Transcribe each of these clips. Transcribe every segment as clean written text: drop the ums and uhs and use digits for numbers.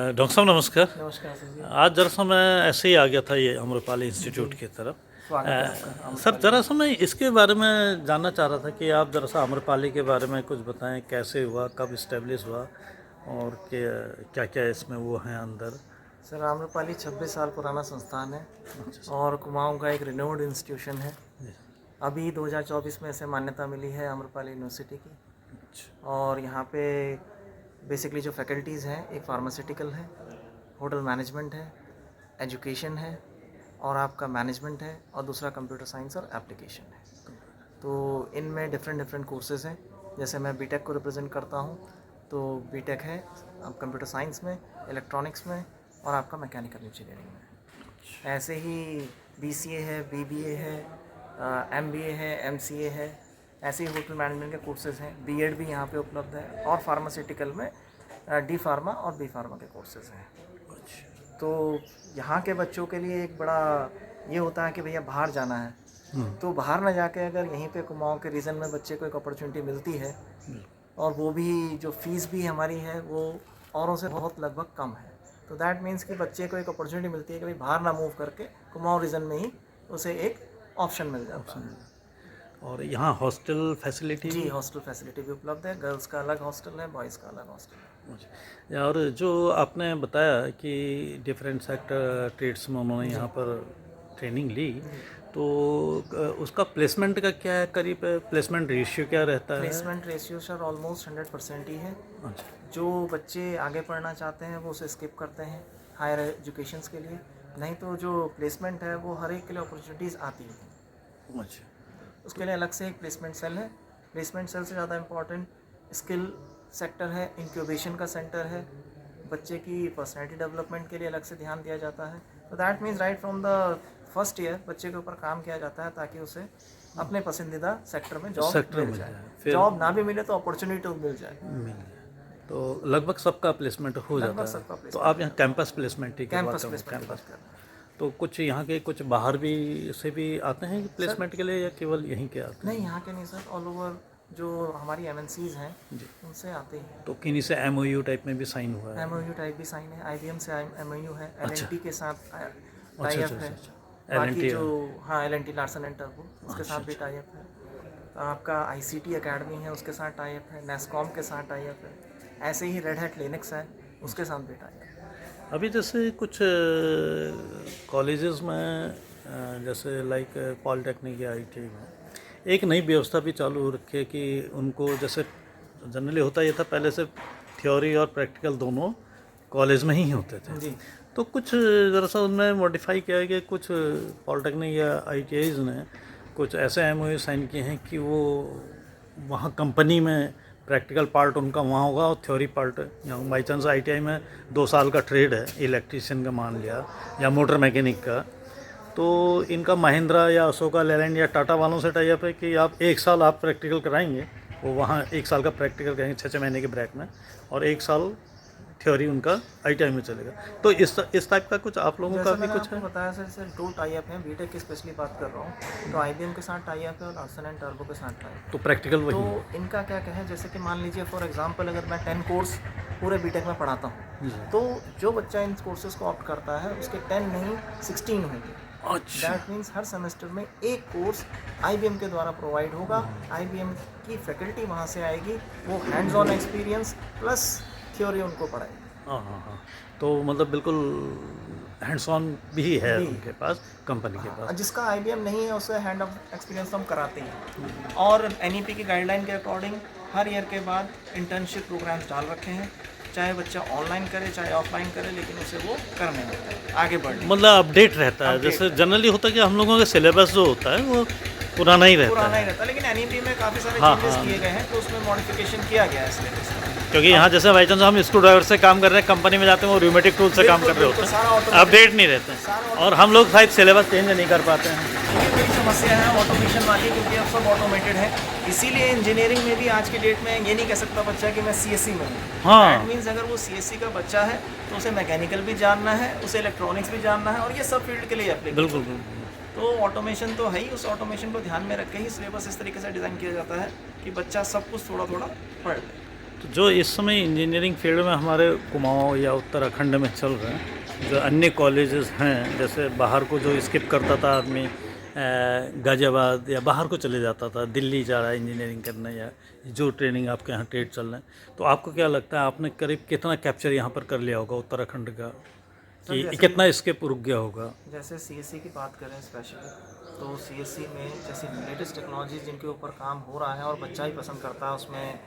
Doctor साहब नमस्कार। नमस्कार सर जी। आज दरअसल मैं ऐसे ही आ गया था ये अम्रपाली इंस्टीट्यूट की तरफ। स्वागत है आपका सर आम्रपाली में। दरअसल मैं इसके बारे में जानना चाह रहा था कि आप दरअसल अम्रपाली के बारे में कुछ बताएं, कैसे हुआ, कब इस्टेब्लिश हुआ और क्या क्या इसमें वो हैं अंदर। सर आम्रपाली 26 साल पुराना संस्थान है अच्छा और कुमाऊं का एक रिनोड इंस्टीट्यूशन है। जी, अभी 2024 में इसे मान्यता मिली है आम्रपाली यूनिवर्सिटी की। अच्छा और यहाँ पे बेसिकली जो फैकल्टीज़ हैं, एक फार्मास्यूटिकल है, होटल मैनेजमेंट है, एजुकेशन है और आपका मैनेजमेंट है और दूसरा कंप्यूटर साइंस और एप्लीकेशन है। तो इनमें डिफरेंट कोर्सेज़ हैं। जैसे मैं बीटेक को रिप्रेजेंट करता हूँ, तो बीटेक है आप कंप्यूटर साइंस में, इलेक्ट्रॉनिक्स में और आपका मैकेनिकल इंजीनियरिंग में। ऐसे ही बीसीए है, बीबीए है, एमबीए है, एमसीए है। ऐसे ही होटल मैनेजमेंट के कोर्सेज़ हैं। बीएड भी यहाँ पे उपलब्ध है और फार्मास्यूटिकल में डी फार्मा और बी फार्मा के कोर्सेज़ हैं। अच्छा। तो यहाँ के बच्चों के लिए एक बड़ा ये होता है कि भैया बाहर जाना है, तो बाहर ना जाके अगर यहीं पे कुमाऊं के रीजन में बच्चे को एक अपॉर्चुनिटी मिलती है और वो भी जो फीस भी हमारी है वो औरों से बहुत लगभग कम है, तो दैट मीन्स कि बच्चे को एक अपॉर्चुनिटी मिलती है कि भाई बाहर ना मूव करके कुमाऊं रीजन में ही उसे एक ऑप्शन मिल जाता है। और यहाँ हॉस्टल फैसिलिटी जी, हॉस्टल फैसिलिटी भी उपलब्ध है। गर्ल्स का अलग हॉस्टल है, बॉयज़ का अलग हॉस्टल है। अच्छा। और जो आपने बताया कि डिफरेंट सेक्टर ट्रेड्स में उन्होंने यहाँ पर ट्रेनिंग ली, तो उसका प्लेसमेंट का क्या है, करीब प्लेसमेंट रेशियो क्या रहता है? प्लेसमेंट रेशियो सर ऑलमोस्ट 100% ही है। अच्छा जो बच्चे आगे पढ़ना चाहते हैं वो उसे स्किप करते हैं हायर एजुकेशंस के लिए, नहीं तो जो प्लेसमेंट है वो हर एक के लिए अपॉर्चुनिटीज़ आती हैं। अच्छा उसके लिए अलग से एक प्लेसमेंट सेल है। प्लेसमेंट सेल से ज़्यादा इम्पॉर्टेंट स्किल सेक्टर है, इंक्यूबेशन का सेंटर है। बच्चे की पर्सनैलिटी डेवलपमेंट के लिए अलग से ध्यान दिया जाता है। तो that means right from the first year बच्चे के ऊपर काम किया जाता है ताकि उसे अपने पसंदीदा सेक्टर में जॉब मिल जाए। जॉब ना भी मिले तो अपॉर्चुनिटी तो मिल जाए। मिल जाए। तो लगभग सबका प्लेसमेंट हो जाता लगभग है। सबका तो प्लेसमेंट आप यहाँ कैंपस प्लेसमेंट ही कैंपस करवाते हो? प्लेसमेंट की बात कैंपस। कर रहे हैं। तो कुछ यहाँ के कुछ बाहर भी से भी आते हैं प्लेसमेंट के लिए या केवल यहीं के आते हैं? नहीं, यहाँ के नहीं सर, ऑल ओवर जो हमारी एमएनसीज हैं जी। उनसे आते हैं। तो किन्हीं से एमओयू टाइप में भी साइन हुआ है? एमओयू टाइप भी साइन है, आईबीएम से एमओयू है, एलएनटी के साथ अच्छा टाई अच्छा अप है। अच्छा। बाकी LNT जो हाँ एलएनटी लार्सन एंड टर्बो उसके साथ भी टाई अप है। तो आपका आईसीटी एकेडमी है उसके साथ टाई अप है, नेस्कॉम के साथ टाई अप है। ऐसे ही रेड हैट लिनक्स है उसके साथ भी टाई अप है। अभी जैसे कुछ कॉलेजेस में जैसे लाइक पॉलिटेक्निक या आईटी में एक नई व्यवस्था भी चालू हो रखी है कि उनको जैसे जनरली होता ये था पहले से थ्योरी और प्रैक्टिकल दोनों कॉलेज में ही होते थे। जी। तो कुछ दरअसल उनमें मॉडिफाई किया है कि कुछ पॉलिटेक्निक या आईटीआईज ने कुछ ऐसे एमओयू साइन किए हैं कि वो वहाँ कंपनी में प्रैक्टिकल पार्ट उनका वहाँ होगा और थ्योरी पार्ट यहाँ। बाई चांस आईटीआई में 2 साल का ट्रेड है इलेक्ट्रीशियन का मान लिया या मोटर मैकेनिक का, तो इनका महिंद्रा या अशोका लेलैंड या टाटा वालों से टाई अप है कि आप 1 साल आप प्रैक्टिकल कराएंगे, वो वहाँ 1 साल का प्रैक्टिकल करेंगे 6 महीने के ब्रेक में, और 1 साल थ्योरी उनका आईटीआई में चलेगा। तो इस टाइप का कुछ आप लोगों का भी कुछ है? बताया सर 2 टाई अप हैं। बीटेक की स्पेशली बात कर रहा हूँ तो आईबीएम के साथ टाई अप है और लार्सन एंड टर्बो के साथ टाई अप। तो प्रैक्टिकल वही है। तो इनका क्या है, जैसे कि मान लीजिए फॉर एग्जांपल अगर मैं 10 कोर्स पूरे बीटेक में पढ़ाता हूँ, तो जो बच्चा इन कोर्सेज को ऑप्ट करता है उसके 10 नहीं 16 होंगे। अच्छा दैट मीन्स हर सेमेस्टर में एक कोर्स आईबीएम के द्वारा प्रोवाइड होगा। आईबीएम की फैकल्टी वहाँ से आएगी, वो hands on experience plus theory उनको पढ़ाएगी। हाँ हाँ हाँ। तो मतलब बिल्कुल हैंड्स ऑन भी है उनके पास, कंपनी के पास। जिसका आईबीएम नहीं है उसे हैंड ऑफ एक्सपीरियंस हम कराते हैं। और एनईपी की गाइडलाइन के अकॉर्डिंग हर ईयर के बाद इंटर्नशिप प्रोग्राम्स डाल रखे हैं, चाहे बच्चा ऑनलाइन करे चाहे ऑफलाइन करे, लेकिन उसे वो करने होता है आगे बढ़ने। मतलब अपडेट रहता है। जैसे जनरली होता है कि हम लोगों का सिलेबस जो होता है वो पुराना ही रहता है। लेकिन एनईपी में काफ़ी सारे हाँ, चेंजेस हाँ। किए गए हैं, तो उसमें मॉडिफिकेशन किया गया है सिलेबस में। क्योंकि यहाँ जैसे बाई चांस हम स्क्रू ड्राइवर से काम कर रहे हैं, कंपनी में जाते हैं वो र्यूमेटिक टूल से काम कर रहे होते हैं, अपडेट नहीं रहते हैं, और हम लोग शायद सिलेबस चेंज नहीं कर पाते हैं। ये बड़ी समस्या है ऑटोमेशन वाली, क्योंकि अब सब ऑटोमेटेड है। इसीलिए इंजीनियरिंग में भी आज की डेट में ये नहीं कह सकता बच्चा कि मैं सीएससी में हूँ। हाँ। दैट मीन्स अगर वो सीएससी का बच्चा है तो उसे मैकेनिकल भी जानना है, उसे इलेक्ट्रॉनिक्स भी जानना है, और ये सब फील्ड के लिए एप्लीकेबल। बिल्कुल बिल्कुल। तो ऑटोमेशन तो है ही, उस ऑटोमेशन को ध्यान में रख के ही सिलेबस इस तरीके से डिज़ाइन किया जाता है कि बच्चा सब कुछ थोड़ा थोड़ा पढ़ ले। तो जो इस समय इंजीनियरिंग फील्ड में हमारे कुमाऊं या उत्तराखंड में चल रहे हैं, जो अन्य कॉलेजेस हैं, जैसे बाहर को जो स्किप करता था आदमी, गाज़ियाबाद या बाहर को चले जाता था, दिल्ली जा रहा है इंजीनियरिंग करने, या जो ट्रेनिंग आपके यहाँ ट्रेड चल रहे हैं, तो आपको क्या लगता है आपने करीब कितना कैप्चर यहाँ पर कर लिया होगा उत्तराखंड का, कि कितना स्किप रुक गया होगा? जैसे सीएससी की बात करें स्पेशली, तो सीएससी में जैसे लेटेस्ट टेक्नोलॉजी जिनके ऊपर काम हो रहा है और बच्चा ही पसंद करता है, उसमें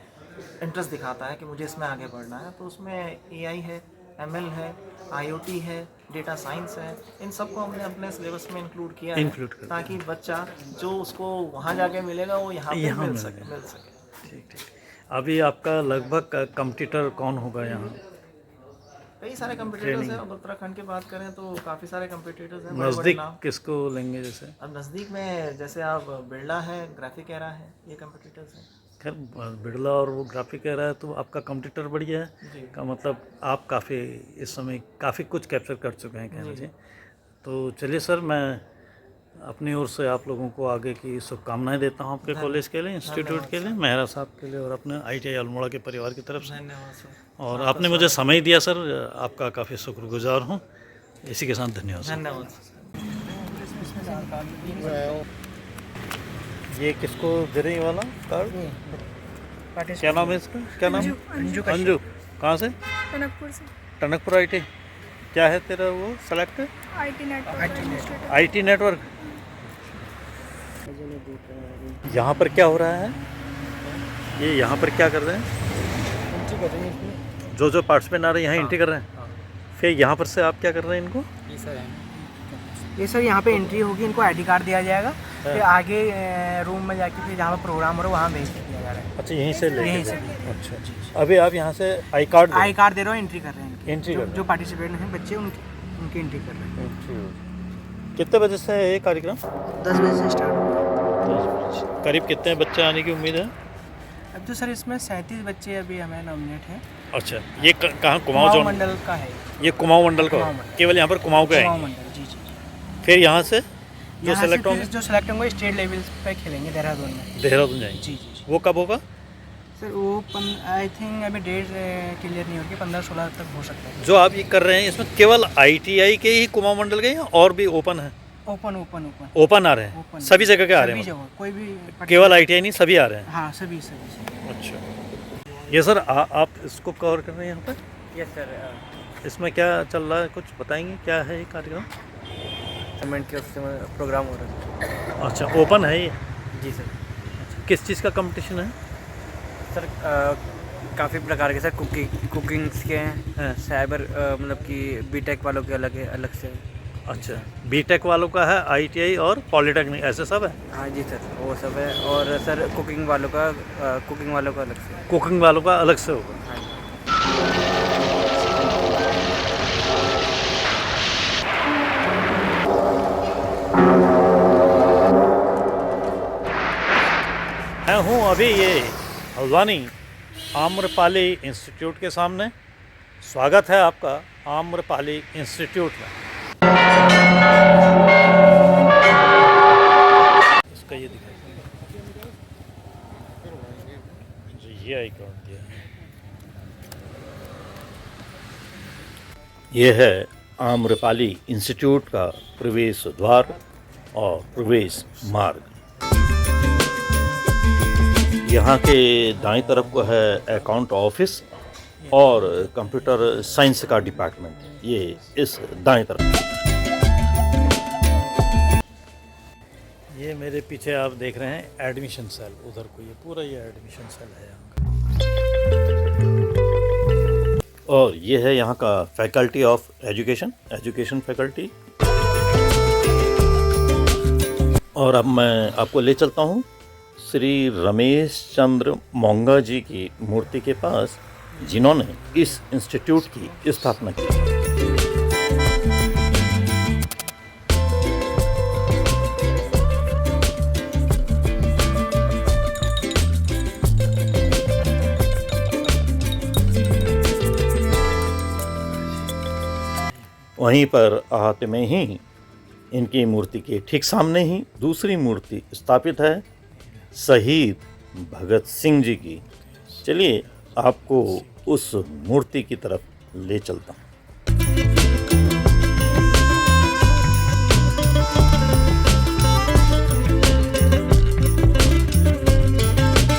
इंटरेस्ट दिखाता है कि मुझे इसमें आगे बढ़ना है, तो उसमें एआई है, एमएल है, आईओटी है, डेटा साइंस है, इन सबको हमने अपने सिलेबस में इंक्लूड किया है, ताकि बच्चा जो उसको वहाँ जाके मिलेगा वो यहाँ पे मिल सके। ठीक। अभी आपका लगभग कंपटीटर कौन होगा यहाँ? कई सारे कंपटीटर्स हैं। उत्तराखंड की बात करें तो काफ़ी सारे कंपटीटर्स हैं। नज़दीक किसको लेंगे जैसे? अब नज़दीक में जैसे आप बिरला है, ग्राफिक एरा है, ये कंपटीटर्स हैं। खैर बिरला और वो ग्राफिक एरा है तो आपका कंपटीटर बढ़िया है का मतलब आप काफ़ी इस समय काफ़ी कुछ कैप्चर कर चुके हैं कहना चाहिए। तो चलिए सर, मैं अपनी ओर से आप लोगों को आगे की शुभकामनाएं देता हूं आपके कॉलेज के लिए, इंस्टीट्यूट के लिए, मेहरा साहब के लिए और अपने ITI अल्मोड़ा के परिवार की तरफ से। धन्यवाद सर। और आपने मुझे समय दिया सर, आपका काफ़ी शुक्रगुजार हूं। इसी के साथ धन्यवाद सर। धन्यवाद। ये किसको दे रही वाला कार्ड? क्या नाम है इसका? क्या नाम? अंजू। कहाँ से? टनकपुर से। टनकपुर IT। क्या है तेरा वो सेलेक्ट? IT network. यहाँ पर क्या हो रहा है? ये यहाँ पर क्या कर रहे हैं? जो पार्टिसिपेंट आ रहे हैं यहाँ एंट्री कर रहे हैं। फिर यहाँ पर से आप क्या कर रहे हैं इनको? ये सर यहाँ पे एंट्री होगी, इनको आईडी कार्ड दिया जाएगा, फिर आगे रूम में जाके फिर जहाँ पर प्रोग्राम हो रहा है वहाँ भेज दिया जा रहा है। अच्छा, यहीं से ले? यहीं से। अच्छा, अभी आप यहाँ से आई कार्ड दे रहे हो, एंट्री कर रहे हैं। एंट्री जो पार्टिसिपेंट हैं बच्चे उनकी एंट्री कर रहे हैं। कितने बजे से है ये कार्यक्रम? 10 बजे से स्टार्ट होगा। करीब कितने बच्चे आने की उम्मीद है? अब तो सर इसमें 37 बच्चे अभी हमें नॉमिनेट हैं। अच्छा, ये कहाँ? कुमाऊं मंडल का है ये? कुमाऊं मंडल का? केवल यहाँ पर कुमाऊं का है? कुमाऊं मंडल, जी। फिर यहाँ से जो सेलेक्ट होंगे स्टेट लेवल पे खेलेंगे देहरादून में। देहरादून जाएंगे? जी। वो कब होगा सर? वो आई थिंक अभी डेट क्लियर नहीं होगी, 15-16 तक हो सकता है। जो आप ये कर रहे हैं इसमें केवल ITI के ही कुमाऊं मंडल के, या और भी ओपन है? ओपन आ रहे हैं, सभी जगह के आ रहे हैं? कोई भी केवल ITI नहीं, सभी आ रहे हैं? हाँ, सभी। अच्छा, ये सर आप इसको कवर कर रहे हैं यहाँ पर? Yes sir. इसमें क्या चल रहा है, कुछ बताएंगे? क्या है ये कार्यक्रम? गवर्नमेंट के उससे प्रोग्राम हो रहा है। अच्छा, ओपन है ये? जी सर। किस चीज़ का कंपटीशन है सर? काफ़ी प्रकार के सर, कुकिंग्स के हैं, साइबर मतलब कि बीटेक वालों के अलग से। अच्छा, बीटेक वालों का है, ITI और पॉलिटेक्निक ऐसे सब है? हाँ जी सर, वो सब है। और सर कुकिंग वालों का अलग से। कुकिंग वालों का अलग से होगा? हाँ जी। मैं हूँ अभी ये हल्द्वानी आम्रपाली इंस्टीट्यूट के सामने। स्वागत है आपका आम्रपाली इंस्टीट्यूट में। इसका ये दिखाइए, ये आई कार्ड दिया है। ये है आम्रपाली इंस्टीट्यूट का प्रवेश द्वार और प्रवेश मार्ग। यहाँ के दाईं तरफ को है अकाउंट ऑफिस और कंप्यूटर साइंस का डिपार्टमेंट, ये इस दाईं तरफ। ये मेरे पीछे आप देख रहे हैं एडमिशन सेल, उधर को ये पूरा ये एडमिशन सेल है यहाँ का। और ये है यहाँ का फैकल्टी ऑफ एजुकेशन फैकल्टी। और अब मैं आपको ले चलता हूँ श्री रमेश चंद्र मोंगा जी की मूर्ति के पास, जिन्होंने इस इंस्टीट्यूट की स्थापना की। वहीं पर अहाते में ही इनकी मूर्ति के ठीक सामने ही दूसरी मूर्ति स्थापित है शहीद भगत सिंह जी की। चलिए आपको उस मूर्ति की तरफ ले चलता हूँ।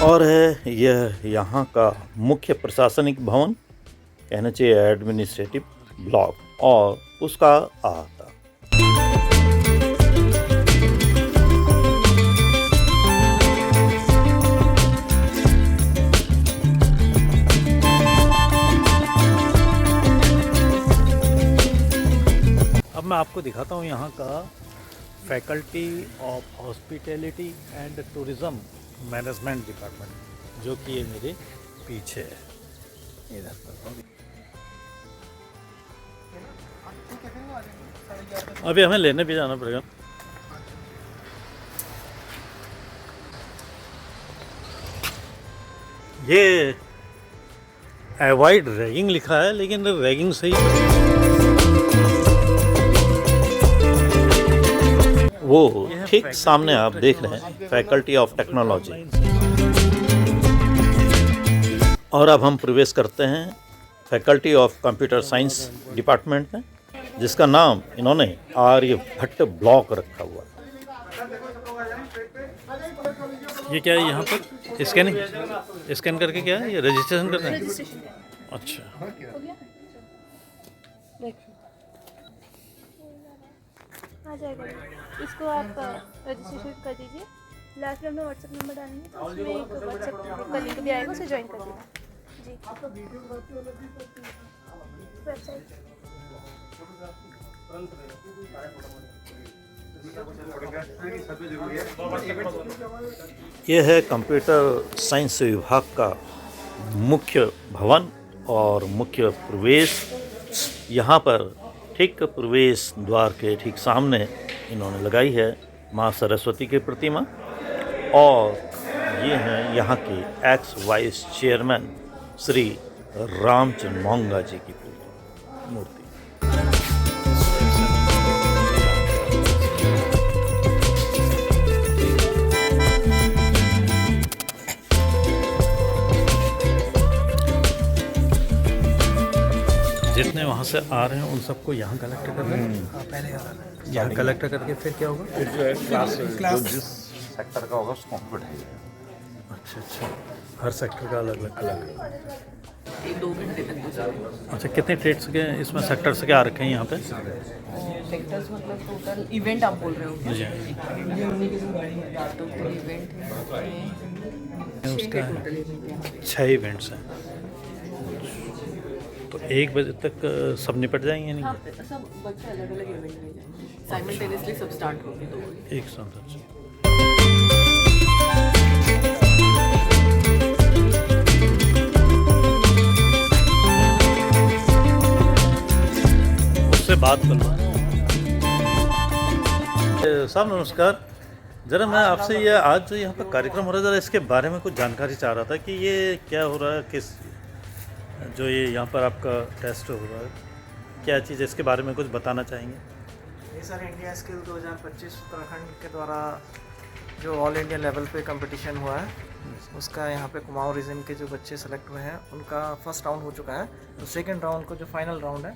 और है यह यहाँ का मुख्य प्रशासनिक भवन, कहना चाहिए एडमिनिस्ट्रेटिव ब्लॉक, और उसका अहाता। अब मैं आपको दिखाता हूँ यहाँ का faculty of hospitality and tourism management department, जो कि ये मेरे पीछे है। इधर पर अभी हमें लेने भी जाना पड़ेगा। ये अवॉइड रैगिंग लिखा है, लेकिन रैगिंग सही वो ठीक सामने आप देख रहे हैं फैकल्टी ऑफ टेक्नोलॉजी। और अब हम प्रवेश करते हैं faculty of computer science department में, जिसका नाम इन्होंने आर्यभट्ट ब्लॉक रखा हुआ है। ये क्या है यहाँ पर? स्कैनिंग, स्कैन करके क्या है? ये रजिस्ट्रेशन करना है? अच्छा, आ जाएगा। इसको आप रजिस्ट्रेशन कर दीजिए। लास्ट में अपना व्हाट्सएप नंबर डालेंगे तो उसमें एक व्हाट्सएप का लिंक भी आएगा, उसे ज्वाइन कर देना जी। वेबसाइट यह है कंप्यूटर साइंस विभाग का मुख्य भवन और मुख्य प्रवेश। यहाँ पर ठीक प्रवेश द्वार के ठीक सामने इन्होंने लगाई है माँ सरस्वती की प्रतिमा, और ये हैं यहाँ के ex vice chairman Shri Ramchandra Monga ji की मूर्ति। जितने वहाँ से आ रहे हैं उन सबको यहाँ कलेक्ट कर रहे हैं। पहले यहाँ कलेक्ट करके फिर क्या होगा? फिर जो है क्लास जिस सेक्टर का होगा उसको बैठाइएगा। अच्छा अच्छा, हर सेक्टर का अलग अलग। 1-2 घंटे तक तो चलेगा। अच्छा, कितने ट्रेड्स के इसमें सेक्टर्स के आ रखे हैं यहाँ पे? सेक्टर्स मतलब टोटल इवेंट आप बोल रहे हो क्या? जी, तो कोई इवेंट है उसका टोटल इवेंट है। 6 इवेंट्स हैं, तो 1 बजे तक सब निपट जाएंगे नहीं? हाँ, सब बच्चे अलग अलग इवेंट में जाएंगे, साइमल्टेनियसली सब स्टार्ट होंगे 2 बजे। एक साथ। अच्छा, उससे बात कर लो। साहब नमस्कार, ज़रा मैं आपसे ये आज जो यहाँ पर कार्यक्रम हो रहा है, ज़रा इसके बारे में कुछ जानकारी चाह रहा था कि ये क्या हो रहा है, किस जो ये यहाँ पर आपका टेस्ट हो रहा है, क्या चीज़ है, इसके बारे में कुछ बताना चाहेंगे? ये सर इंडिया स्किल 2025 उत्तराखंड के द्वारा जो ऑल इंडिया लेवल पे कंपटीशन हुआ है, उसका यहाँ पे कुमाऊं रीजन के जो बच्चे सेलेक्ट हुए हैं उनका फर्स्ट राउंड हो चुका है। तो सेकंड राउंड को जो फाइनल राउंड है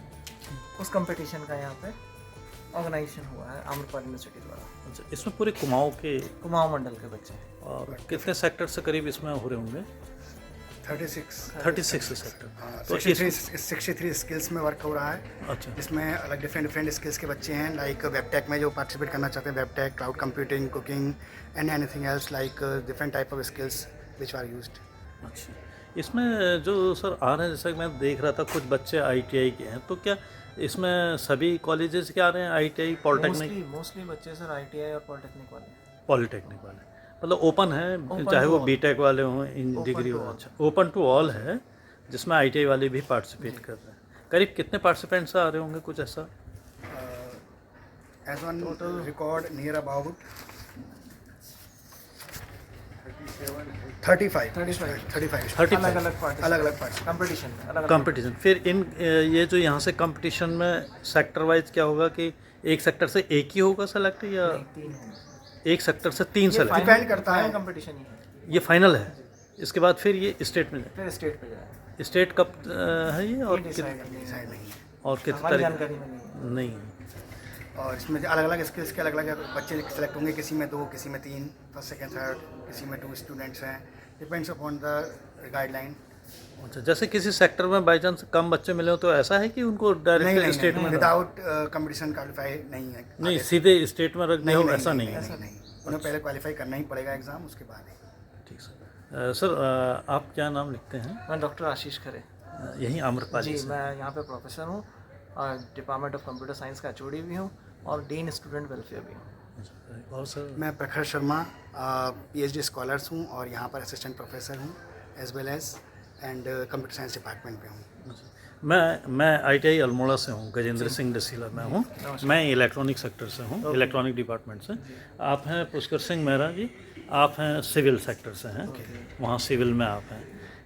उस कंपटीशन का यहाँ पे ऑर्गेनाइजेशन हुआ है आम्रपाली यूनिवर्सिटी द्वारा। अच्छा, इसमें पूरे कुमाऊं मंडल के बच्चे हैं। और कितने सेक्टर से करीब इसमें हो रहे होंगे? 36 सेक्टर। तो 63 स्किल्स में वर्क हो रहा है। अच्छा, इसमें अलग डिफरेंट स्किल्स के बच्चे हैं, लाइक वेबटेक में जो पार्टिसिपेट करना चाहते हैं, web tech, cloud computing, cooking and anything else like different type of skills which are used. अच्छा, इसमें जो सर आ रहे हैं, जैसा कि मैं देख रहा था कुछ बच्चे ITI के हैं, तो क्या इसमें सभी कॉलेजेस के आ रहे हैं? ITI, polytechnic? मोस्टली बच्चे सर ITI और पॉलिटेक्निक वाले हैं। पॉलिटेक्निक वाले मतलब ओपन है, चाहे वो बीटेक वाले हों, इन डिग्री हो। अच्छा, ओपन टू ऑल है, जिसमें ITI वाले भी पार्टिसिपेट कर रहे हैं। करीब कितने पार्टिसिपेंट्स आ रहे होंगे, कुछ ऐसा? As one record near about 35 अलग-अलग कंपटीशन। फिर इन ये जो यहाँ से कंपटीशन में सेक्टर वाइज क्या होगा कि एक सेक्टर से एक ही होगा सेलेक्ट, या एक सेक्टर से 3 सेलेक्ट? डिपेंड करता है। कंपटीशन ये फाइनल है? इसके बाद फिर ये स्टेट में जाए। फिर स्टेट पे जाएगा। स्टेट कब है ये और डिसाइड नहीं है। नहीं है। और कितनी हमारी तारीख? जानकारी में नहीं है। नहीं है। और इसमें अलग अलग स्किल्स के अलग अलग बच्चे सेलेक्ट होंगे, किसी में 2, किसी में 3, फर्स्ट सेकंड थर्ड, किसी में 2 स्टूडेंट्स हैं, डिपेंड्स अपॉन द गाइडलाइन। अच्छा, जैसे किसी सेक्टर में बाई चांस कम बच्चे मिले हो तो ऐसा है कि उनको डायरेक्ट स्टेट में विदाउट कंपटीशन क्वालिफाई नहीं है। नहीं, सीधे स्टेट में रख दे हो, ऐसा नहीं है। नहीं, उन्हें पहले क्वालिफाई करना ही पड़ेगा एग्ज़ाम, उसके बाद ही। ठीक सर। सर आप क्या नाम लिखते हैं? मैं डॉक्टर आशीष खरे। यहीं आम्रपाली जी, से? मैं यहाँ पे प्रोफेसर हूँ और डिपार्टमेंट ऑफ कंप्यूटर साइंस का एचओडी भी हूँ और डीन स्टूडेंट वेलफेयर भी हूँ। और सर? मैं प्रखर शर्मा PhD स्कॉलर्स हूँ और यहाँ पर असिस्टेंट प्रोफेसर हूँ as well as and computer science department में हूँ। मैं ITI अल्मोड़ा से हूँ, गजेंद्र सिंह डसीला मैं हूँ। मैं इलेक्ट्रॉनिक सेक्टर से हूँ, इलेक्ट्रॉनिक डिपार्टमेंट से। आप हैं पुष्कर सिंह मेहरा जी, आप हैं सिविल सेक्टर से हैं, वहाँ सिविल में आप हैं।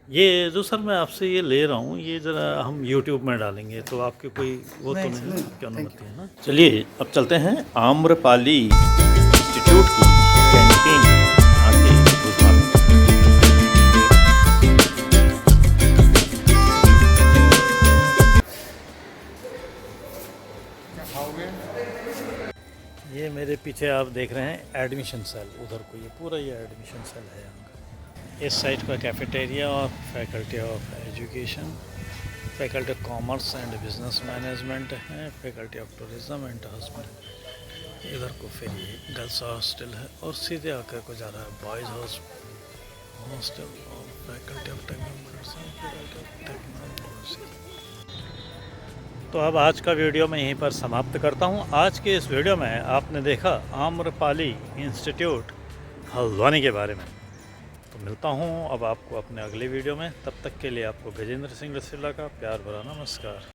ये जो सर मैं आपसे ये ले रहा हूँ, ये ज़रा हम YouTube में डालेंगे तो आपके कोई वो तो नहीं क्या अनुमति है ना? चलिए अब चलते हैं आम्रपाली इंस्टीट्यूट की कैंटीन आके बुझाते हैं। ये मेरे पीछे आप देख रहे हैं एडमिशन सेल, उधर को ये पूरा ये एडमिशन सेल है यहाँ का। इस साइड का कैफेटेरिया और faculty of education, faculty of commerce and business management है, faculty of tourism and hospital. इधर को फिर ये गर्ल्स हॉस्टल है और सीधे आकर को जा रहा है बॉयज़ हॉस्टल और faculty of technology, faculty of technology. तो अब आज का वीडियो मैं यहीं पर समाप्त करता हूँ। आज के इस वीडियो में आपने देखा आम्रपाली इंस्टीट्यूट हल्द्वानी के बारे में। तो मिलता हूँ अब आपको अपने अगले वीडियो में, तब तक के लिए आपको गजेंद्र सिंह रसीला का प्यार भरा नमस्कार।